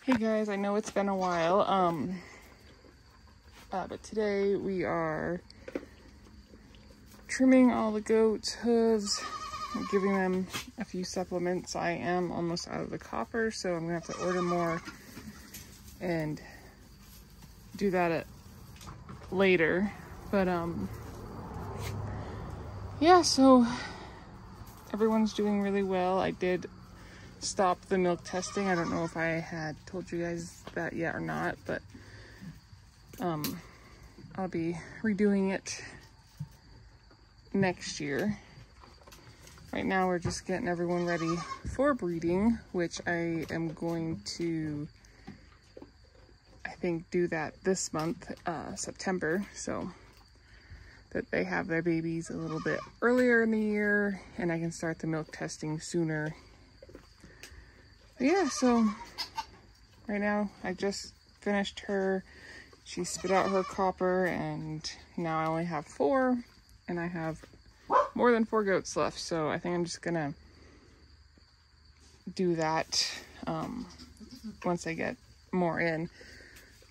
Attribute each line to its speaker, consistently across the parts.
Speaker 1: Hey guys, I know it's been a while, but today we are trimming all the goats' hooves, giving them a few supplements. I am almost out of the copper, so I'm gonna have to order more and do that later. But yeah, so everyone's doing really well. I did stop the milk testing. I don't know if I had told you guys that yet or not, but I'll be redoing it next year. Right now we're just getting everyone ready for breeding, which I am going to, I think, do that this month, September, so that they have their babies a little bit earlier in the year and I can start the milk testing sooner. Yeah, so right now I just finished her. She spit out her copper and now I only have 4 and I have more than 4 goats left. So I think I'm just gonna do that once I get more in.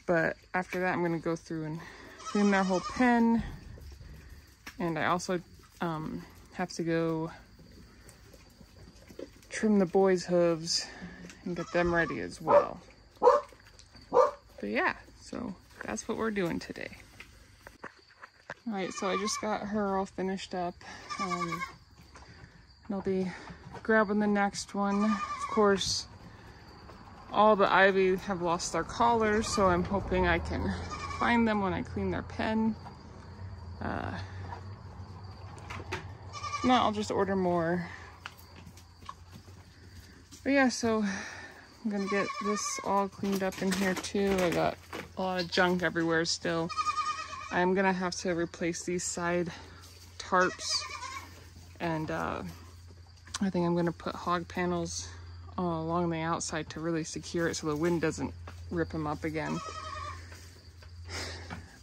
Speaker 1: But after that, I'm gonna go through and clean their whole pen. And I also have to go trim the boys' hooves and get them ready as well. But yeah, so that's what we're doing today. All right, so I just got her all finished up. And I'll be grabbing the next one. Of course, all the ivy have lost their collars, so I'm hoping I can find them when I clean their pen. If not, I'll just order more. But yeah, so I'm gonna get this all cleaned up in here too. I got a lot of junk everywhere still. I'm gonna have to replace these side tarps, and I think I'm gonna put hog panels along the outside to really secure it so the wind doesn't rip them up again.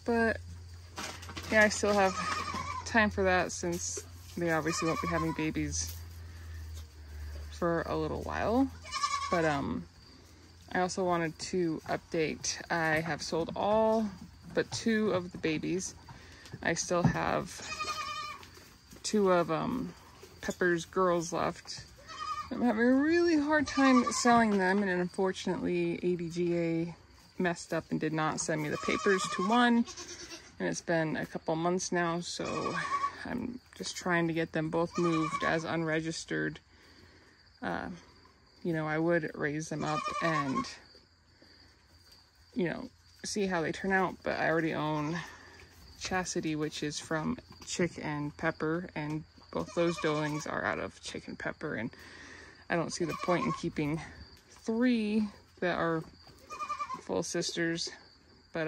Speaker 1: But yeah, I still have time for that since they obviously won't be having babies for a little while. But I also wanted to update. I have sold all but 2 of the babies. I still have 2 of Pepper's girls left. I'm having a really hard time selling them, and unfortunately ADGA messed up and did not send me the papers to one, and it's been a couple months now, so I'm just trying to get them both moved as unregistered. You know, I would raise them up and, you know, see how they turn out, but I already own Chastity, which is from Chick and Pepper, and both those doelings are out of Chick and Pepper, and I don't see the point in keeping 3 that are full sisters. But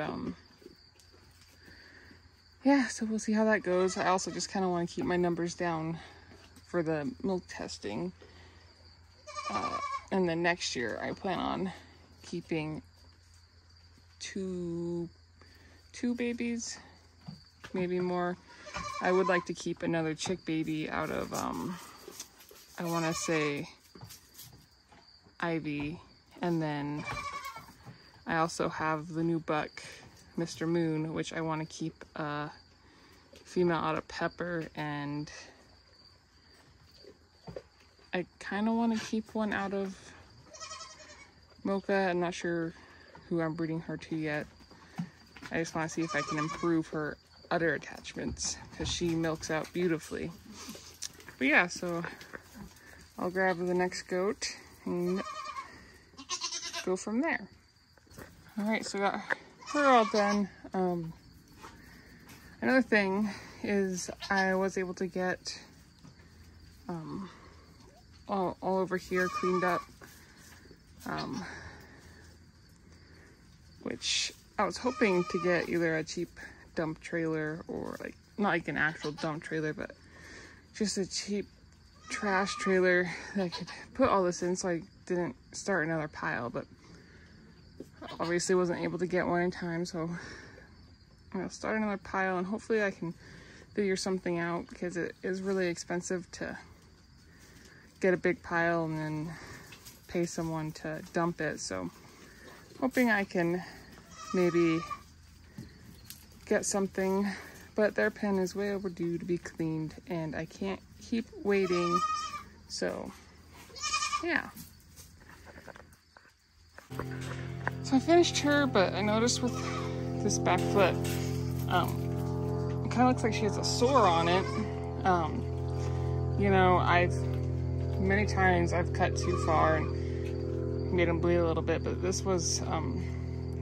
Speaker 1: yeah, so we'll see how that goes. I also just kind of want to keep my numbers down for the milk testing. And then next year I plan on keeping two babies, maybe more. I would like to keep another chick baby out of, I want to say Ivy. And then I also have the new buck, Mr. Moon, which I want to keep a female out of Pepper, and I kind of want to keep one out of Mocha. I'm not sure who I'm breeding her to yet. I just want to see if I can improve her udder attachments because she milks out beautifully. But yeah, so I'll grab the next goat and go from there. All right, so I got her all done. Another thing is I was able to get all over here cleaned up, which I was hoping to get either a cheap dump trailer or like, not like an actual dump trailer, but just a cheap trash trailer that I could put all this in so I didn't start another pile. But obviously wasn't able to get one in time, so I'm gonna start another pile and hopefully I can figure something out, because it is really expensive to get a big pile and then pay someone to dump it. So hoping I can maybe get something, but their pen is way overdue to be cleaned and I can't keep waiting. So yeah. So I finished her, but I noticed with this back foot, it kind of looks like she has a sore on it. You know, many times I've cut too far and made them bleed a little bit, but this was,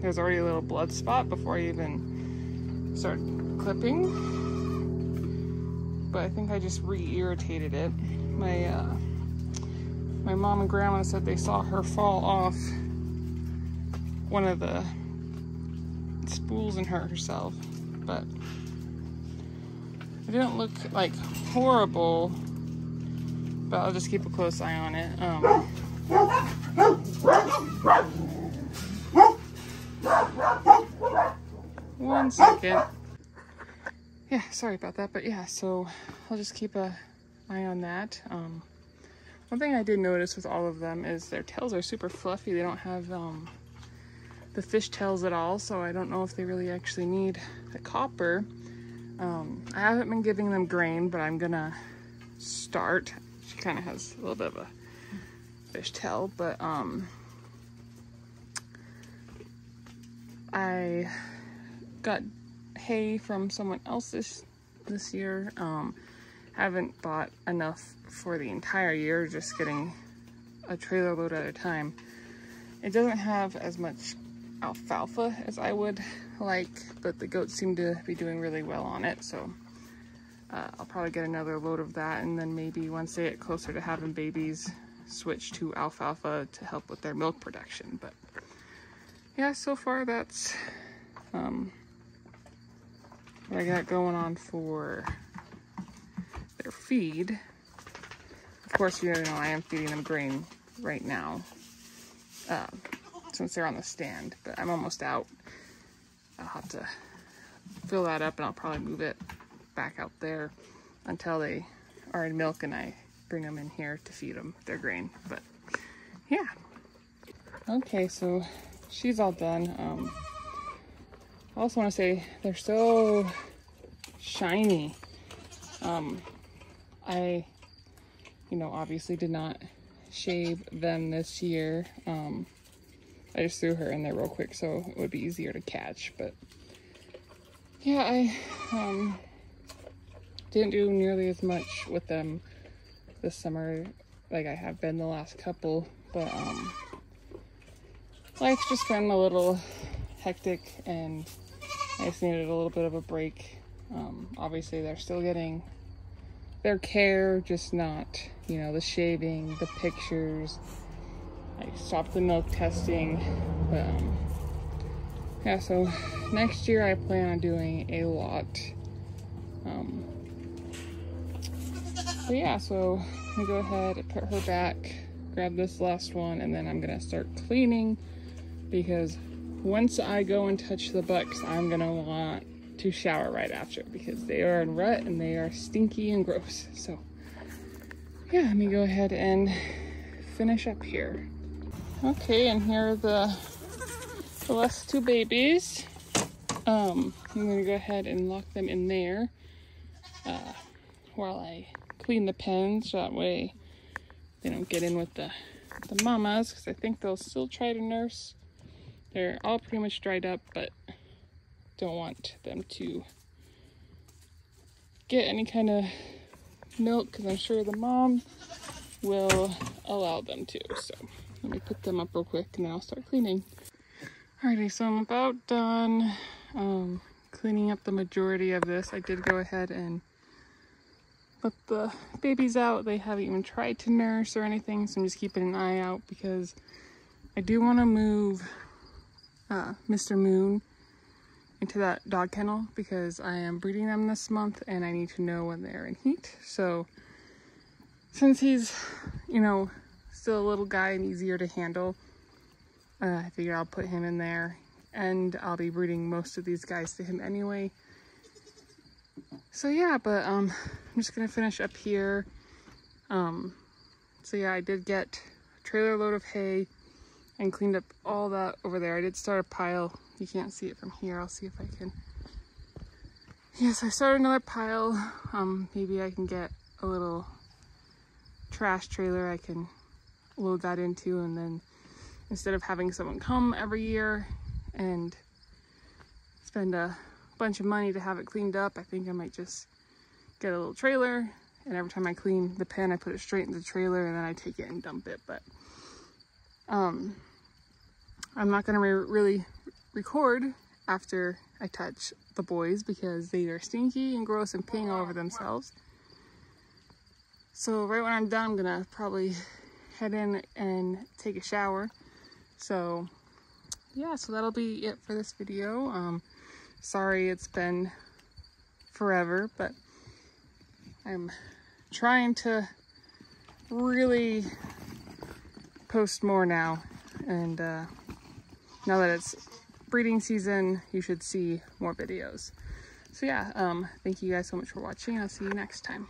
Speaker 1: there's already a little blood spot before I even started clipping. But I think I just re-irritated it. My mom and grandma said they saw her fall off one of the spools and hurt herself, but it didn't look like horrible, but I'll just keep a close eye on it. One second. Yeah, sorry about that, but yeah, so I'll just keep an eye on that. One thing I did notice with all of them is their tails are super fluffy. They don't have the fish tails at all, so I don't know if they really actually need the copper. I haven't been giving them grain, but I'm gonna start. She kind of has a little bit of a fish tail, but I got hay from someone else this year. Haven't bought enough for the entire year, just getting a trailer load at a time. It doesn't have as much alfalfa as I would like, but the goats seem to be doing really well on it, so I'll probably get another load of that, and then maybe once they get closer to having babies, switch to alfalfa to help with their milk production. But yeah, so far that's what I got going on for their feed. Of course, you know, I am feeding them grain right now, since they're on the stand, but I'm almost out. I'll have to fill that up and I'll probably move it back out there until they are in milk and I bring them in here to feed them their grain. But yeah. Okay, so she's all done. I also want to say they're so shiny. I, you know, obviously did not shave them this year. I just threw her in there real quick so it would be easier to catch. But yeah, I didn't do nearly as much with them this summer like I have been the last couple, but life's just been a little hectic and I just needed a little bit of a break. Obviously they're still getting their care, just not, you know, the shaving, the pictures. I stopped the milk testing, but yeah, so next year I plan on doing a lot. But yeah, so I'm gonna go ahead and put her back, grab this last one, and then I'm gonna start cleaning, because once I go and touch the bucks, I'm gonna want to shower right after, because they are in rut and they are stinky and gross. So yeah, let me go ahead and finish up here. Okay, and here are the last two babies. I'm gonna go ahead and lock them in there while I clean the pens, so that way they don't get in with the mamas, because I think they'll still try to nurse. They're all pretty much dried up, but don't want them to get any kind of milk, because I'm sure the mom will allow them to. So let me put them up real quick and then I'll start cleaning. Alrighty, so I'm about done cleaning up the majority of this. I did go ahead and let the babies out. They haven't even tried to nurse or anything, so I'm just keeping an eye out, because I do want to move Mr. Moon into that dog kennel, because I am breeding them this month and I need to know when they're in heat. So since he's, you know, still a little guy and easier to handle, I figure I'll put him in there, and I'll be breeding most of these guys to him anyway. So yeah, but I'm just gonna finish up here. So yeah, I did get a trailer load of hay and cleaned up all that over there. I did start a pile. You can't see it from here. I'll see if I can. Yes, I started another pile. Maybe I can get a little trash trailer I can load that into, and then instead of having someone come every year and spend a bunch of money to have it cleaned up, I think I might just get a little trailer, and every time I clean the pen, I put it straight in the trailer and then I take it and dump it. But I'm not gonna really record after I touch the boys because they are stinky and gross and peeing all over themselves. So right when I'm done, I'm gonna probably head in and take a shower. So yeah, so that'll be it for this video. Sorry it's been forever, but I'm trying to really post more now, and now that it's breeding season, you should see more videos. So yeah, thank you guys so much for watching. I'll see you next time.